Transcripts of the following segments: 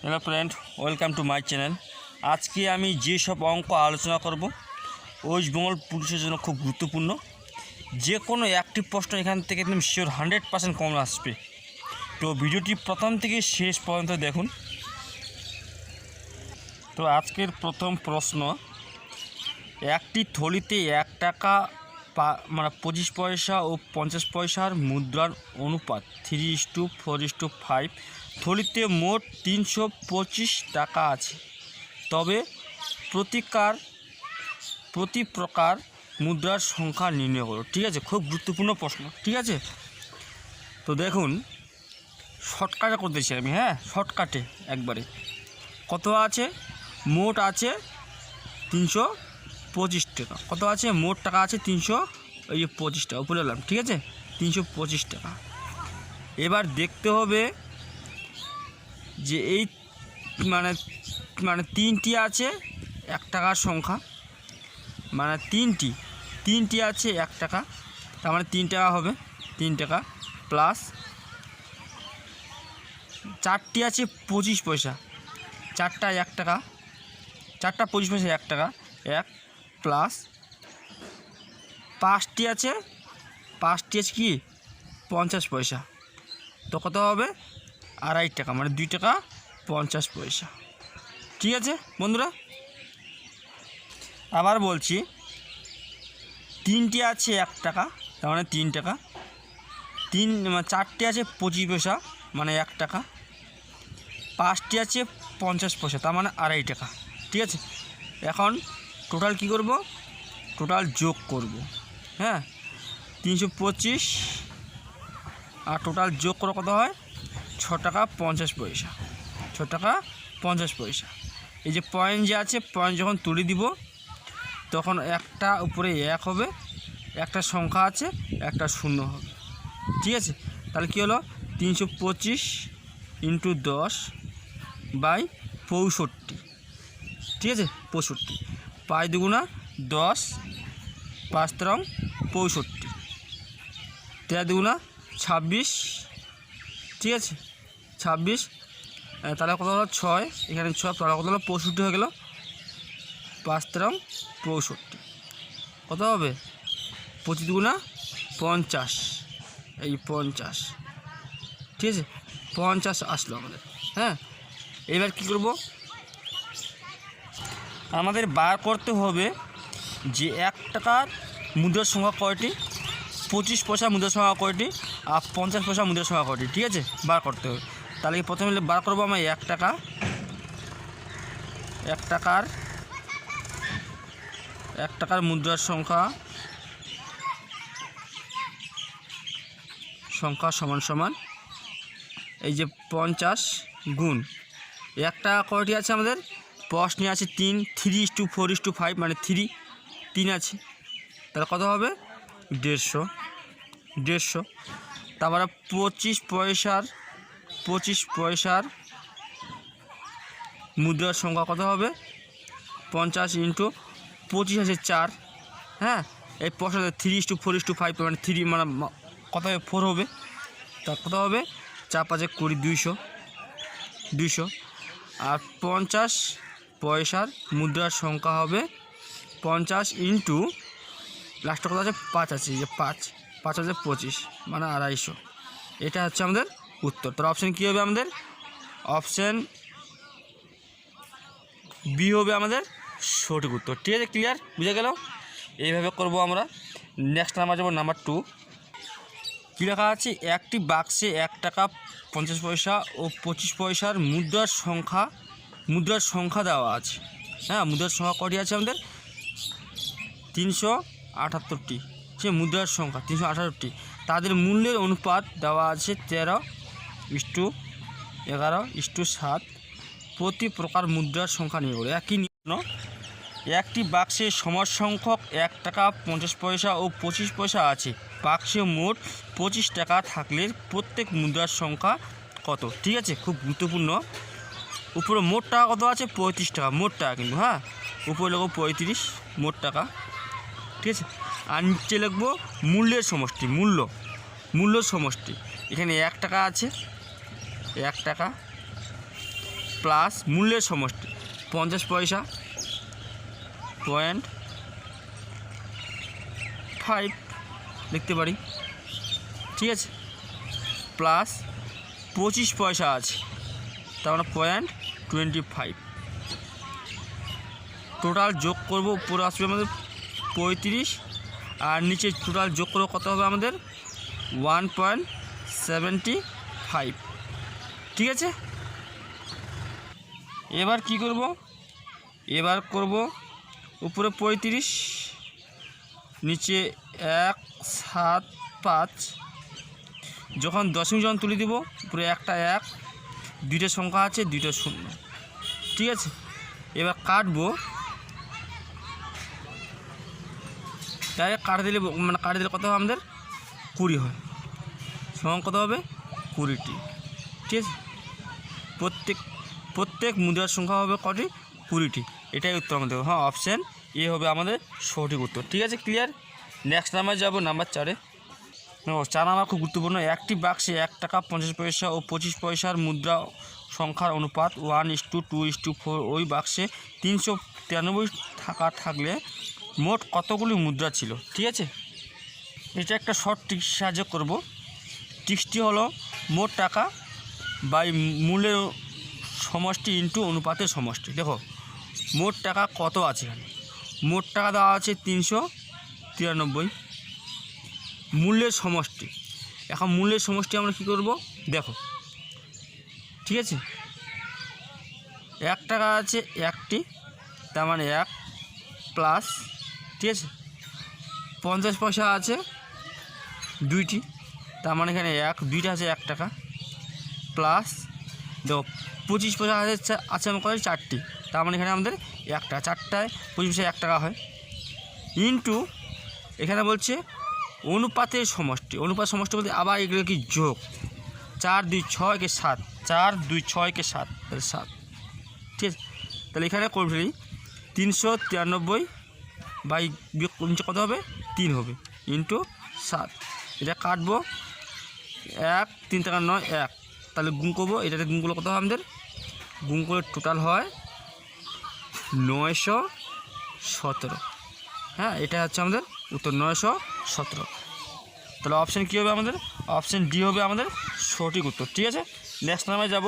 Hello friend, welcome to my channel. আজকে আমি যেসব অঙ্ক আলোচনা করব ওয়েস্ট বেঙ্গল পুলিশের জন্য খুব গুরুত্বপূর্ণ। যে কোনো একটি প্রশ্ন এখান থেকে একদম শিওর 100% কমন আসবে। তো ভিডিওটি প্রথম থেকে শেষ পর্যন্ত দেখুন। তো আজকের প্রথম প্রশ্ন, একটি থলিতে 1 টাকা মানে 25 পয়সা ও 50 পয়সার মুদ্রার অনুপাত 3:4:5। থলিতে মোট 325 টাকা আছে, তবে প্রতি প্রকার মুদ্রার সংখ্যা নির্ণয় করো। ঠিক আছে, খুব গুরুত্বপূর্ণ প্রশ্ন। ঠিক আছে, তো দেখুন শর্টকাটে করতেছি আমি। শর্টকাটে একবারে কত আছে, মোট আছে 325 টাকা। কত আছে, মোট টাকা আছে 325 টাকা, উপরে এলাম। ঠিক আছে, 325 টাকা। এবার দেখতে হবে যে এই মানে তিনটি আছে 1 টাকার সংখ্যা, মানে তিনটি আছে 1 টাকা, তার মানে 3 টাকা হবে। 3 টাকা প্লাস 4টি আছে 25 পয়সা, 4টা 1 টাকা, 4টা 25 পয়সা 1 টাকা 1, প্লাস 5টি আছে কি 50 পয়সা। তো কত হবে, 2.5 টাকা, মানে 2 টাকা 50 পয়সা। ঠিক আছে বন্ধুরা, আবার বলছি, 3টি আছে 1 টাকা, তার মানে 3 টাকা, 4টি আছে 25 পয়সা, মানে 1 টাকা, 5টি আছে 50 পয়সা, তার মানে 2.5 টাকা। ঠিক আছে, এখন টোটাল কি করব, টোটাল যোগ করব। 325 আর টোটাল যোগ করে কত হয়, 6 টাকা 50 পয়সা। 6 টাকা 50 পয়সা। এই যে পয়েন্ট যে আছে, পয়েন্ট যখন তুলে দিব তখন একটা উপরে 1 হবে, একটা সংখ্যা আছে, একটা 0 হবে। ঠিক আছে, তাহলে কী হলো, 325 × 10/65। ঠিক আছে, 65, 5 দুগুণা 10, 5 তেরং 65, 13 দুগুণা 26। ঠিক আছে, 26, তাহলে কত হলো 6, এখানে 6, তাহলে কত হলো 65 হয়ে গেল। 5 তেরং 65, কত হবে, 25 দুগুণা 50, এই 50। ঠিক আছে, 50 আসলো আমাদের। এবার কি করব, আমাদের বার করতে হবে যে 1 টাকার মুদ্রার সংখ্যা কয়টি, 25 পয়সা মুদ্রার সংখ্যা কয়টি, আর 50 পয়সা মুদ্রার সংখ্যা কয়টি। ঠিক আছে, বার করতে হবে। তাহলে প্রথমে বার করবো আমরা 1 টাকার মুদ্রার সংখ্যা সমান এই যে 50 গুণ 1 টাকা কয়টি আছে আমাদের, প্রশ্নে আছে 3:4:5, মানে 3 আছে, তাহলে কত হবে 150। তারপরে 25 পয়সার মুদ্রার সংখ্যা কত হবে, 50 × 25 আছে 4। এই প্রশ্নে 3:4:5, মানে 3, মানে কত হবে 4 হবে। তা কত হবে, 4 5 20, 200। আর 50 পয়সার মুদ্রার সংখ্যা হবে 50 × লাস্টে কত আছে 5 আছে, যে 5 আছে 25, মানে 250। এটা হচ্ছে আমাদের উত্তর। তো অপশান কী হবে আমাদের, অপশান বি হবে আমাদের সঠিক উত্তর। ঠিক আছে, ক্লিয়ার, বুঝে গেল। এইভাবে করব আমরা। নেক্সট নাম্বার যাব নাম্বার 2। কী লেখা আছে, একটি বাক্সে 1 টাকা 50 পয়সা ও 25 পয়সার মুদ্রার সংখ্যা দেওয়া আছে। মুদ্রার সংখ্যা কটি আছে আমাদের, 378টি। সে মুদ্রার সংখ্যা 378টি। তাদের মূল্যের অনুপাত দেওয়া আছে 13:11:7। প্রতি প্রকার মুদ্রার সংখ্যা নিয়ে বলে। একই নিয়ম, একটি বাক্সে সমসংখ্যক 1 টাকা 50 পয়সা ও 25 পয়সা আছে। বাক্সে মোট 25 টাকা থাকলে প্রত্যেক মুদ্রার সংখ্যা কত। ঠিক আছে, খুব গুরুত্বপূর্ণ। উপরে মোট টাকা কত আছে, 35 টাকা, মোট টাকা কিন্তু। উপরে লিখব 35 মোট টাকা। ঠিক আছে, আর নিচে লিখব মূল্যের সমষ্টি, মূল্য সমষ্টি। এখানে 1 টাকা আছে, 1 টাকা প্লাস মূল্যের সমষ্টি 50 পয়সা .5 লিখতে পারি, ঠিক আছে, প্লাস 25 পয়সা আছে, তার মানে .25। টোটাল যোগ করব, উপরে আসবে আমাদের 35 আর নিচে টোটাল যোগ করবো কত হবে আমাদের 1.75, ঠিক আছে। এবার কি করব, এবার করব উপরে 35 নিচে 1 7 5, যখন দশমিক যখন তুলে দিব উপরে একটা 1, দুইটা সংখ্যা আছে দুইটা 0, ঠিক আছে। এবার কাটবো, ডাইরেক্ট কাটে দিলে মানে কাটে দিলে কত হবে আমাদের 20 হয়, সমান কত হবে 20টি, ঠিক আছে। প্রত্যেক মুদ্রার সংখ্যা হবে কটি 20টি, এটাই উত্তর আমাদের, হ্যাঁ অপশান এ হবে আমাদের সঠিক উত্তর, ঠিক আছে, ক্লিয়ার। নেক্সট নাম্বার যাব নাম্বার 4-এ। 4 নাম্বার খুব গুরুত্বপূর্ণ, একটি বাক্সে 1 টাকা 50 পয়সা ও 25 পয়সার মুদ্রা সংখ্যার অনুপাত 1:2:4, ওই বাক্সে 393 টাকা থাকলে মোট কতগুলি মুদ্রা ছিল, ঠিক আছে। এটা একটা শর্ট ট্রিক্স সাহায্য করব। ট্রিক্সটি হলো মোট টাকা বাই মূল্যের সমষ্টি ইন্টু অনুপাতের সমষ্টি। দেখো মোট টাকা কত আছে, মোট টাকা দেওয়া আছে 393, মূল্যের সমষ্টি, এখন মূল্যের সমষ্টি আমরা কী করব দেখো, ঠিক আছে। 1 টাকা আছে একটি, তার মানে 1 প্লাস, ঠিক আছে, 50 পয়সা আছে দুইটি, তার মানে এখানে 1, দুইটা আছে 1 টাকা প্লাস, দেখো 25 পয়সা আছে আমার কত 4টি, তার মানে এখানে আমাদের 1 টাকা, 4টায় 25 পয়সা 1 টাকা হয়, ইন্টু এখানে বলছে অনুপাতের সমষ্টি। অনুপাত সমষ্টি বলতে আবার এগুলো কি যোগ, 4 2 6 কে 7, 4 2 6 কে 7, তাহলে 7, ঠিক আছে। তাহলে এখানে করে ফেলি 393 বাই নিচে কত হবে 3 হবে, ইন্টু 7, এটা কাটবো 1 3 টাকা 9 1, তাহলে গুণ করবো, এটাতে গুণ করলে কত হবে আমাদের, গুণ করলে টোটাল হয় 917, হ্যাঁ এটা হচ্ছে আমাদের উত্তর 917। তাহলে অপশান কী হবে আমাদের, অপশান ডি হবে আমাদের সঠিক উত্তর, ঠিক আছে। নেক্সট নাম্বারে যাব,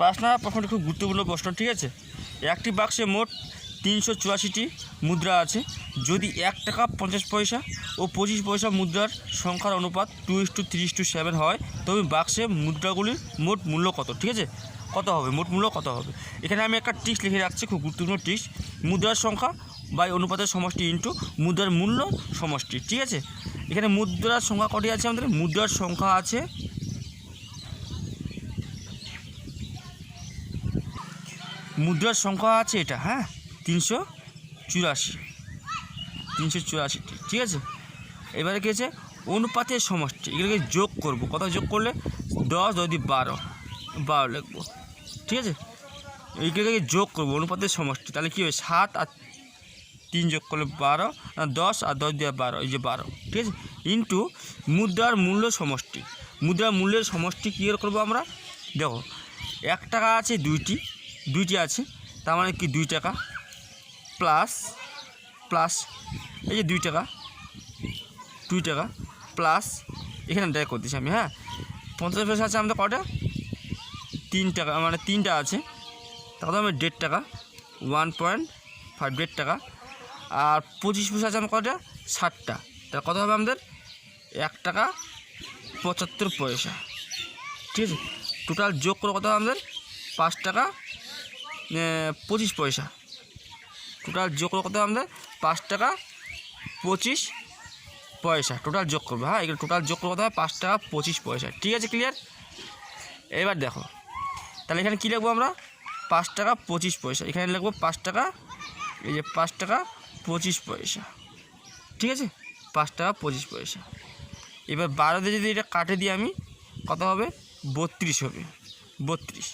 5 নাম্বার প্রশ্নটি খুব গুরুত্বপূর্ণ প্রশ্ন, ঠিক আছে। একটি বাক্সে মোট 384টি মুদ্রা আছে, যদি 1 টাকা 50 পয়সা ও 25 পয়সা মুদ্রার সংখ্যার অনুপাত 2:3:7 হয়, তবে বাক্সে মুদ্রাগুলির মোট মূল্য কত, ঠিক আছে, কত হবে মোট মূল্য কত হবে। এখানে আমি একটা ট্রিক্স লিখে রাখছি, খুব গুরুত্বপূর্ণ ট্রিক্স, মুদ্রার সংখ্যা বাই অনুপাতের সমষ্টি ইন্টু মুদ্রার মূল্য সমষ্টি, ঠিক আছে। এখানে মুদ্রার সংখ্যা কটি আছে আমাদের, মুদ্রার সংখ্যা আছে এটা, হ্যাঁ 384, ঠিক আছে। এবারে কী আছে অনুপাতের সমষ্টি, এগুলোকে যোগ করব, কত যোগ করলে 10 যদি 12 লিখবো, ঠিক আছে। এইগুলোকে যোগ করবো অনুপাতের সমষ্টি, তাহলে কী হবে 7 আর 3 যোগ করলে 12, 10 আর 10 দিয়ে 12, এই যে 12, ঠিক আছে, ইন্টু মুদ্রার মূল্য সমষ্টি। মুদ্রার মূল্যের সমষ্টি কী করবো আমরা, দেখো 1 টাকা আছে দুইটি আছে, তার মানে কি 2 টাকা প্লাস এই যে 2 টাকা প্লাস, এখানে ডাইরেক্ট করতেছি আমি, হ্যাঁ 50 পয়সা আছে আমাদের কটা 3 টাকা, মানে 3টা আছে, তাহলে আমি 1.5 টাকা 1.5 1.5 টাকা, আর 25 পয়সা আছে আমার কটা 60টা, তাহলে কত হবে আমাদের 1 টাকা 75 পয়সা, ঠিক আছে। টোটাল যোগ করে কত হবে আমাদের 5 টাকা 25 পয়সা, টোটাল যোগ করে কত হবে আমাদের 5 টাকা 25 পয়সা, টোটাল যোগ করবে, হ্যাঁ এগুলো টোটাল যোগ করে কত হবে 5 টাকা 25 পয়সা, ঠিক আছে, ক্লিয়ার। এবার দেখো তাহলে এখানে কী লিখবো আমরা 5 টাকা 25 পয়সা, এখানে লিখবো 5 টাকা, এই যে 5 টাকা 25 পয়সা, ঠিক আছে, 5 টাকা 25 পয়সা। এবার 12 দিয়ে যদি এটা কাটে দিই আমি কত হবে 32 হবে, 32,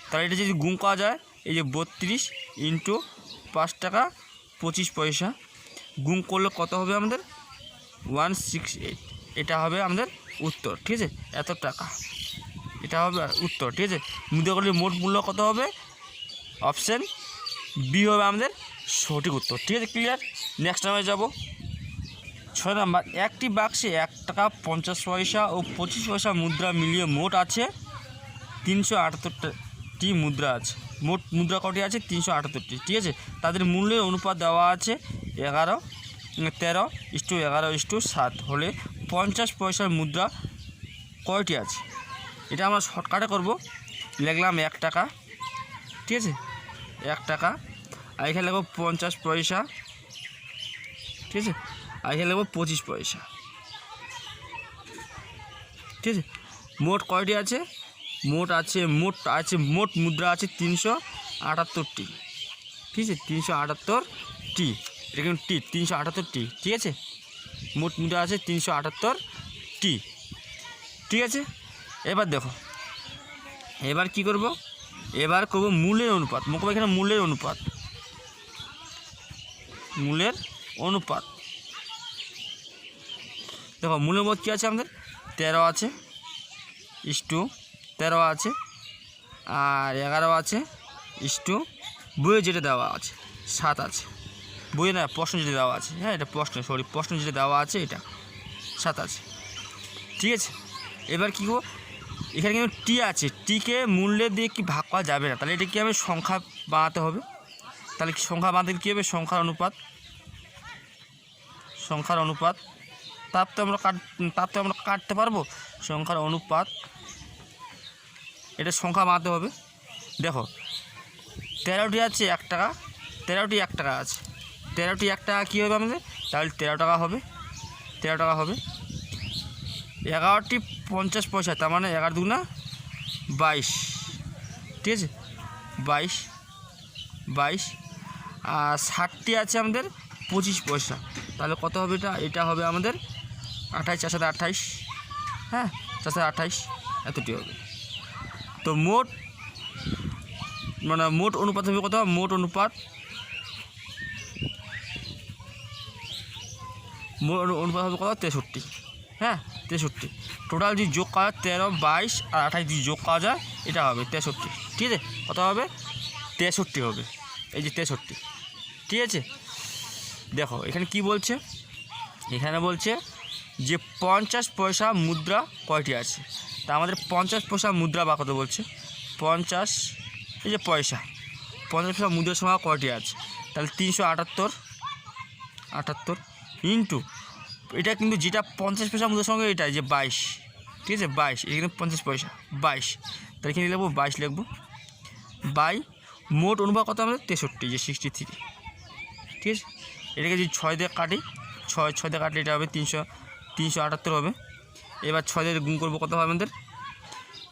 তাহলে এটা যদি গুণ করা যায়, এই যে 32 ইন্টু 5 টাকা 25 পয়সা গুণ করলে কত হবে আমাদের 168, এটা হবে আমাদের উত্তর, ঠিক আছে, এত টাকা, এটা এটা হবে উত্তর। ঠিক আছে, মুদ্রাগুলির মোট মূল্য কত হবে? অপশান বি হবে আমাদের সঠিক উত্তর। ঠিক আছে, ক্লিয়ার। নেক্সট নাম্বারে যাব। 6 নাম্বার, একটি বাক্সে 1 টাকা 50 পয়সা ও 25 পয়সা মুদ্রা মিলিয়ে মোট আছে 378টি মুদ্রা আছে। মোট মুদ্রা কটি আছে? 378টি। ঠিক আছে, তাদের মূল্যের অনুপাত দেওয়া আছে 13:11:7 হলে 50 পয়সার মুদ্রা কয়টি আছে? এটা আমরা শর্টকাটে করব। লিখলাম 1 টাকা। ঠিক আছে, 1 টাকা, আর এখানে লিখব 50 পয়সা। ঠিক আছে, আর এখানে লিখব 25 পয়সা। ঠিক আছে, মোট কয়টি আছে? মোট মুদ্রা আছে 378টি। ঠিক আছে, 378টি, এটা কিন্তু 378টি। ঠিক আছে, মোট মুদ্রা আছে 378টি। ঠিক আছে, এবার দেখো, এবার কি করব? এবার করব মূলের অনুপাত। মুখ এখানে মূলের অনুপাত, দেখো মূলের মধ্যে কী আছে আমাদের? 13 আছে, 13 আছে, আর 11 আছে, বইয়ে যেটা দেওয়া আছে 7 আছে। বইয়ে না, প্রশ্ন যেটা দেওয়া আছে, হ্যাঁ এটা প্রশ্ন যেটা দেওয়া আছে এটা 7 আছে। ঠিক আছে, এবার কী করবো? এখানে কিন্তু টি আছে, টিকে মূল্যে দিয়ে কি ভাগ করা যাবে না, তাহলে এটা কী হবে? সংখ্যা বানাতে হবে। তাহলে সংখ্যা বানাতে কী হবে? সংখ্যার অনুপাত। তার তো আমরা কাটতে পারবো। সংখ্যার অনুপাত, এটা সংখ্যা বানাতে হবে। দেখো 13টি আছে 1 টাকা, 13টি 1 টাকা আছে, 13টি 1 টাকা কী হবে আমাদের? তাহলে 13 টাকা হবে। 11টি 50 পয়সা, তার মানে 11 দুগুণা 22। ঠিক আছে, 22। আর 60টি আছে আমাদের 25 পয়সা, তাহলে কত হবে? এটা হবে আমাদের 28, 4 সাথে 28, হ্যাঁ 4 সাথে 28, এতটি হবে। তো মোট অনুপাত হবে কত? মোট অনুপাত হবে কত? 63। হ্যাঁ 63। টোটাল যদি যোগ করা 13, 22 আর 28 যদি যোগ করা যায় এটা হবে 63। ঠিক আছে, কত হবে? 63 হবে। এই যে 63। ঠিক আছে, দেখো এখানে কি বলছে? এখানে বলছে যে 50 পয়সা মুদ্রা কয়টি আছে। তা আমাদের 50 পয়সা মুদ্রা বা কত বলছে? 50, এই যে পয়সা, 50 পয়সা মুদ্রার সংখ্যা কয়টি আছে? তাহলে 378 ইন্টু এটা কিন্তু যেটা 50 পয়সা মুদ্রার সঙ্গে এটা যে 22। ঠিক আছে, 22, এটা কিন্তু 50 পয়সা 22, তাহলে এখানে লিখবো 22 লিখবো বাই মোট অনুপাত কত আমাদের? 63, যে 63। ঠিক আছে, এটাকে যদি 6 দিয়ে কাটি, 6 দিয়ে কাটলে এটা হবে 378 হবে। এবার 6 দিয়ে গুণ করবো, কত হবে আমাদের?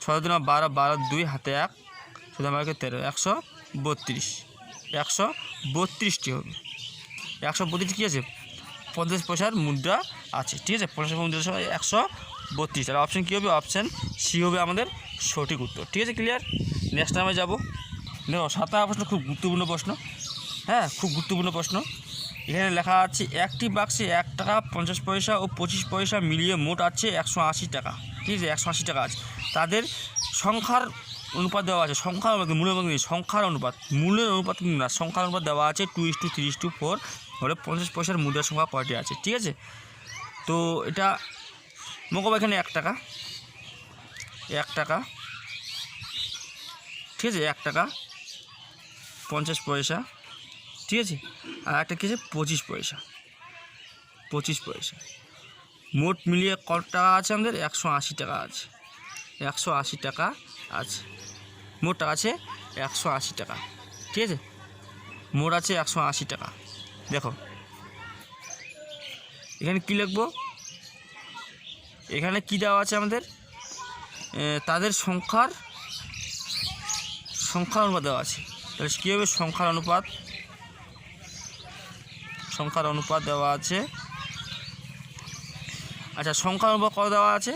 6 দুগুণে 12, 12 2 হাতে 1, শুধু আমাকে 13, 132টি হবে। 132 কী আছে? 50 পয়সার মুদ্রা আছে। ঠিক আছে, 50 পয়সার মুদ্রা 132, তাহলে অপশান কী হবে? অপশান সি হবে আমাদের সঠিক উত্তর। ঠিক আছে, ক্লিয়ার। নেক্সট টাইমে যাব। দেখো 7 নম্বর প্রশ্ন খুব গুরুত্বপূর্ণ প্রশ্ন, হ্যাঁ খুব গুরুত্বপূর্ণ প্রশ্ন। এখানে লেখা আছে একটি বাক্সে 1 টাকা 50 পয়সা ও 25 পয়সা মিলিয়ে মোট আছে 180 টাকা। ঠিক আছে, 180 টাকা আছে। তাদের সংখ্যার অনুপাত দেওয়া আছে, সংখ্যার অনুপাত, মূলের অনুপাত কিন্তু না, সংখ্যার অনুপাত দেওয়া আছে 2:3:4 হলে 50 পয়সার মুদ্রার সংখ্যা কয়টি আছে। ঠিক আছে, তো এটা মোকাবে এখানে 1 টাকা, ঠিক আছে, 1 টাকা 50 পয়সা। ঠিক আছে, আর একটা কী আছে? 25 পয়সা। মোট মিলিয়ে কত টাকা আছে আমাদের? 180 টাকা আছে। 180 টাকা আছে, মোট টাকা আছে 180 টাকা। ঠিক আছে, মোট আছে 180 টাকা। দেখো এখানে কী লিখবো? এখানে কী দেওয়া আছে আমাদের? তাদের সংখ্যার অনুপাত দেওয়া আছে। তাহলে কী হবে? সংখ্যার অনুপাত দেওয়া আছে। আচ্ছা, সংখ্যার অনুপাত কত দেওয়া আছে?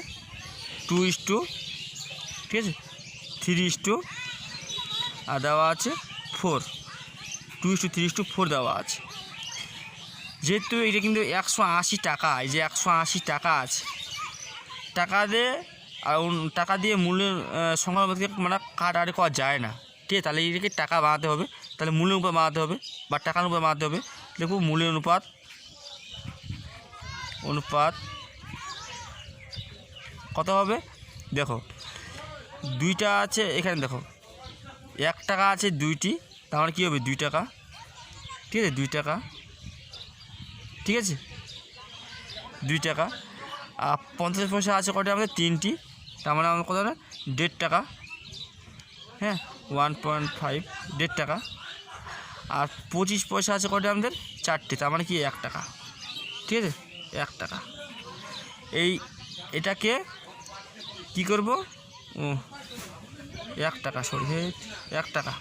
2:, ঠিক আছে, 3:, আর দেওয়া আছে 4, 2:3:4 দেওয়া আছে। যেহেতু এটা কিন্তু 180 টাকা, এই যে 180 টাকা আছে, টাকা দিয়ে আর টাকা দিয়ে মূল্যের সংখ্যার মধ্যে মানে কাটাকাটি করা যায় না, ঠিক আছে। তাহলে এটাকে টাকা বানাতে হবে, তাহলে মূল্যের অনুপাত বানাতে হবে বা টাকার অনুপাত বানাতে হবে। দেখো মূল্যের অনুপাত কত হবে, দেখো দুইটা আছে এখানে, দেখো 1 টাকা আছে দুইটি, তার মানে কী হবে 2 টাকা, ঠিক আছে 2 টাকা, ঠিক আছে 2 টাকা। আর 50 পয়সা আছে কটা আমাদের 3টি, তার মানে আমাদের কত না 1.5 টাকা, হ্যাঁ 1.5 1.5 টাকা। আর 25 পয়সা আছে কটা আমাদের 4টি, তার মানে কি 1 টাকা, ঠিক আছে 1 টাকা। এটাকে কি করব, 1 টাকা, সরি 1 টাকা,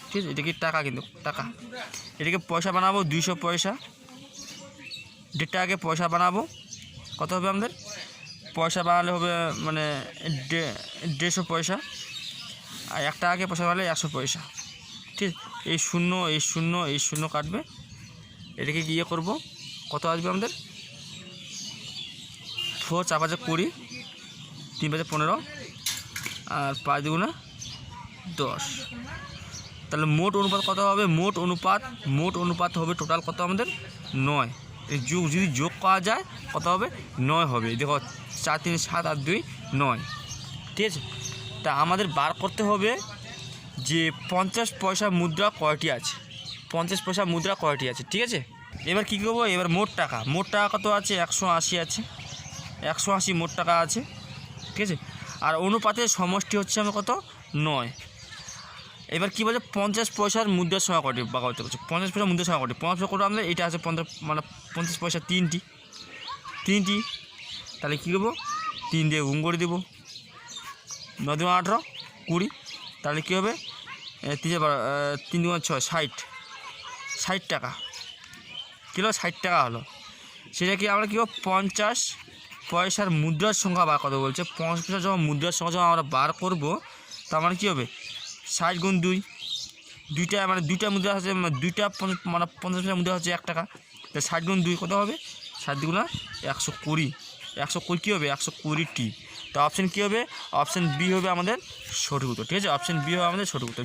ঠিক আছে। এটা কি টাকা, কিন্তু টাকা, এটাকে পয়সা বানাবো 200 পয়সা, 1.5 টাকাকে পয়সা বানাবো, কত হবে আমাদের পয়সা বানালে হবে মানে 150 পয়সা, আর 1 টাকাকে পয়সা বানালে 100 পয়সা, ঠিক আছে। এই শূন্য কাটবে, এটাকে গিয়ে করব, কত আসবে আমাদের 4 4 5 20, 3 5 15, আর 5 2 10। তাহলে মোট অনুপাত কত হবে, মোট অনুপাত হবে টোটাল কত আমাদের 9। এই যদি যোগ করা যায় কত হবে 9 হবে। দেখো 4 3 7 আর 2 9, ঠিক আছে। তা আমাদের বার করতে হবে যে 50 পয়সা মুদ্রা কয়টি আছে, 50 পয়সা মুদ্রা কয়টি আছে, ঠিক আছে। এবার কী করবো, এবার মোট টাকা কত আছে 180 আছে, 180 মোট টাকা আছে, ঠিক আছে। আর অনুপাতের সমষ্টি হচ্ছে আমার কত 9। এবার কী বলছে 50 পয়সার মুদ্রার সংখ্যা কটি বা কত বলছে 50 পয়সার মুদ্রার সংখ্যা কটি, 50 পয়সা করে আমাদের এটা আছে 50 মানে 50 পয়সা 3টি, তাহলে কী করবো 3 দিয়ে গুণ করে দেবো, 9 2 18 20, তাহলে কী হবে 3 2 6 60 টাকা, কিলো 60 টাকা হলো। সেটা কি আমরা কী 50 পয়সার মুদ্রার সংখ্যা বার কত বলছে, 50 পয়সা যখন মুদ্রার সংখ্যা যখন আমরা বার করবো, তার মানে কী হবে 60 গুণ 2, দুইটা মানে দুইটা মুদ্রা হচ্ছে দুইটা মানে 50 পয়সা মুদ্রা হচ্ছে 1 টাকা, তাহলে 60 গুণ 2 কত হবে 60 2 120, 120 কী হবে 120টি। তো অপশান কী হবে, অপশান বি হবে আমাদের সঠিক উত্তর, ঠিক আছে। অপশান বি হবে আমাদের সঠিক উত্তর।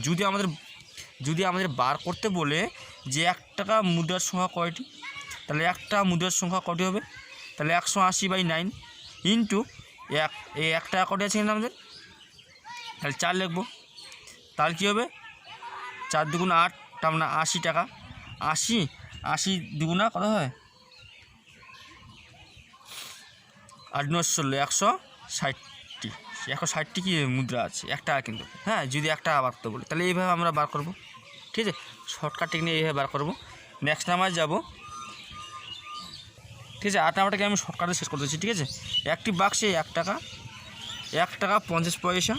যদি আমাদের বার করতে বলে যে 1 টাকা মুদ্রার সংখ্যা কয়টি, তাহলে 1 টাকা মুদ্রার সংখ্যা কয়টি হবে, তাহলে 180/9 ইন্টু 1, এই 1 টাকা কয়টি আছে এখানে আমাদের, তাহলে 4 লিখবো, তাহলে কী হবে 4 2 8, তার মানে 80 টাকা, 80 2 কত হয় 8 9 16, 160টি কি মুদ্রা আছে 1 টাকা কিন্তু, হ্যাঁ। যদি 1 টাকা বার করতে বলি তাহলে এইভাবে আমরা বার করব, ঠিক আছে। শর্টকাট টেকনিক এইভাবে বার করব। নেক্সট নাম্বার যাব, ঠিক আছে। 8 নাম্বারটাকে আমি শর্টকাটে শেষ করে দিচ্ছি, ঠিক আছে। একটি বাক্সে 1 টাকা 50 পয়সা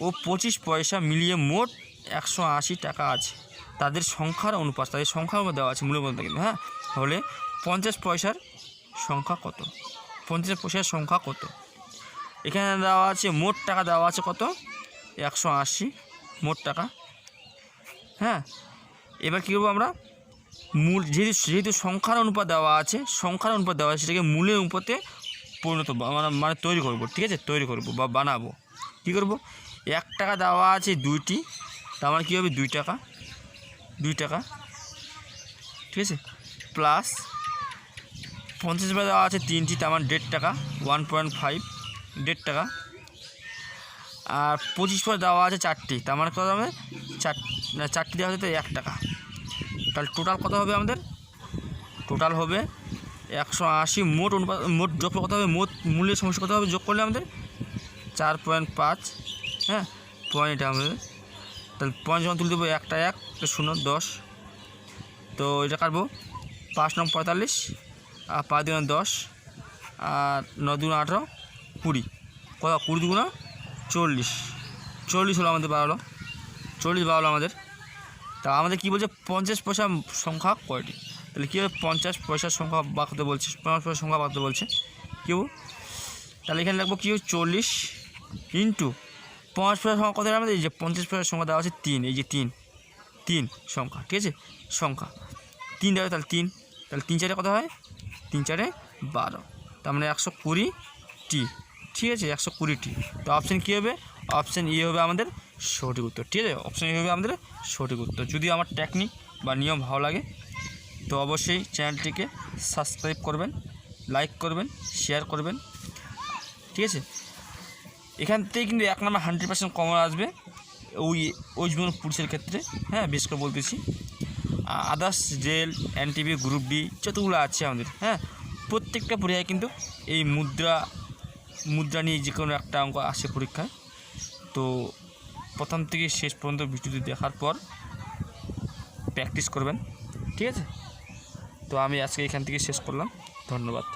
ও 25 পয়সা মিলিয়ে মোট 180 টাকা আছে, তাদের সংখ্যার অনুপাত দেওয়া আছে মূল্য বলতে কিন্তু, হ্যাঁ। হলে 50 পয়সার সংখ্যা কত, 50 পয়সার সংখ্যা কত, এখানে দেওয়া আছে মোট টাকা দেওয়া আছে কত 180 মোট টাকা, হ্যাঁ। এবার কী করবো আমরা যেহেতু সংখ্যার অনুপাত দেওয়া আছে সেটাকে মূল্যের অনুপাতে পরিণত মানে তৈরি করব, ঠিক আছে। তৈরি করব বা বানাবো, কী করব 1 টাকা দেওয়া আছে 2টি, তার মানে কী হবে 2 টাকা, ঠিক আছে। প্লাস 50 পয়সা দেওয়া আছে 3টি, তার মানে 1.5 টাকা, 1.5 1.5 টাকা। আর 25 পয়সা দেওয়া আছে 4টি, তার মানে কত হবে 4টি দেওয়া আছে তো 1 টাকা। তাহলে টোটাল কত হবে আমাদের, টোটাল হবে 180। মোট যোগ কত হবে, মোট মূল্যের সমস্যা কত হবে যোগ করলে আমাদের 4.5, হ্যাঁ পয়েন্ট, এটা আমাদের তাহলে পয়েন্ট যখন তুলে দেবো 1 0 10, তো এটা কাটবো 5 9 45 আর 5 2 10 আর 9 2 18 20, কত 20 2 40 হলো আমাদের, 40 বার হলো আমাদের। তা আমাদের কী বলছে 50 পয়সা সংখ্যা কয়টি, তাহলে কী হবে 50 পয়সার সংখ্যা বাঁকতে বলছে, 50 পয়সার সংখ্যা বাঁকতে বলছে কেউ, তাহলে এখানে লিখবো কী 40 ইন্টু 5 পয়সার সংখ্যা কত আমাদের, এই যে 50 পয়সার সংখ্যা দেওয়া আছে 3, এই যে 3 সংখ্যা, ঠিক আছে। সংখ্যা 3 দেওয়া, তাহলে 3 4 কত হয় 3 4 12, তার মানে 120টি, ঠিক আছে, 120টি। তো অপশান কী হবে? অপশান ই হবে আমাদের সঠিক উত্তর। ঠিক আছে, অপশান ই হবে আমাদের সঠিক উত্তর। যদি আমার টেকনিক বা নিয়ম ভালো লাগে তো অবশ্যই চ্যানেলটিকে সাবস্ক্রাইব করবেন, লাইক করবেন, শেয়ার করবেন। ঠিক আছে, এখান থেকে কিন্তু 1 নম্বর 100% কমন আসবে ওই জীবন পুরুষের ক্ষেত্রে। হ্যাঁ, বেশ করে বলতেছি। Others jail, NTV, group D যতগুলো আছে আমাদের, হ্যাঁ, প্রত্যেকটা পরীক্ষায় কিন্তু এই মুদ্রা নিয়ে যে কোনো একটা অঙ্ক আসে পরীক্ষায়। তো প্রথম থেকে শেষ পর্যন্ত ভিডিওটি দেখার পর প্র্যাকটিস করবেন। ঠিক আছে, তো আমি আজকে এখান থেকে শেষ করলাম। ধন্যবাদ।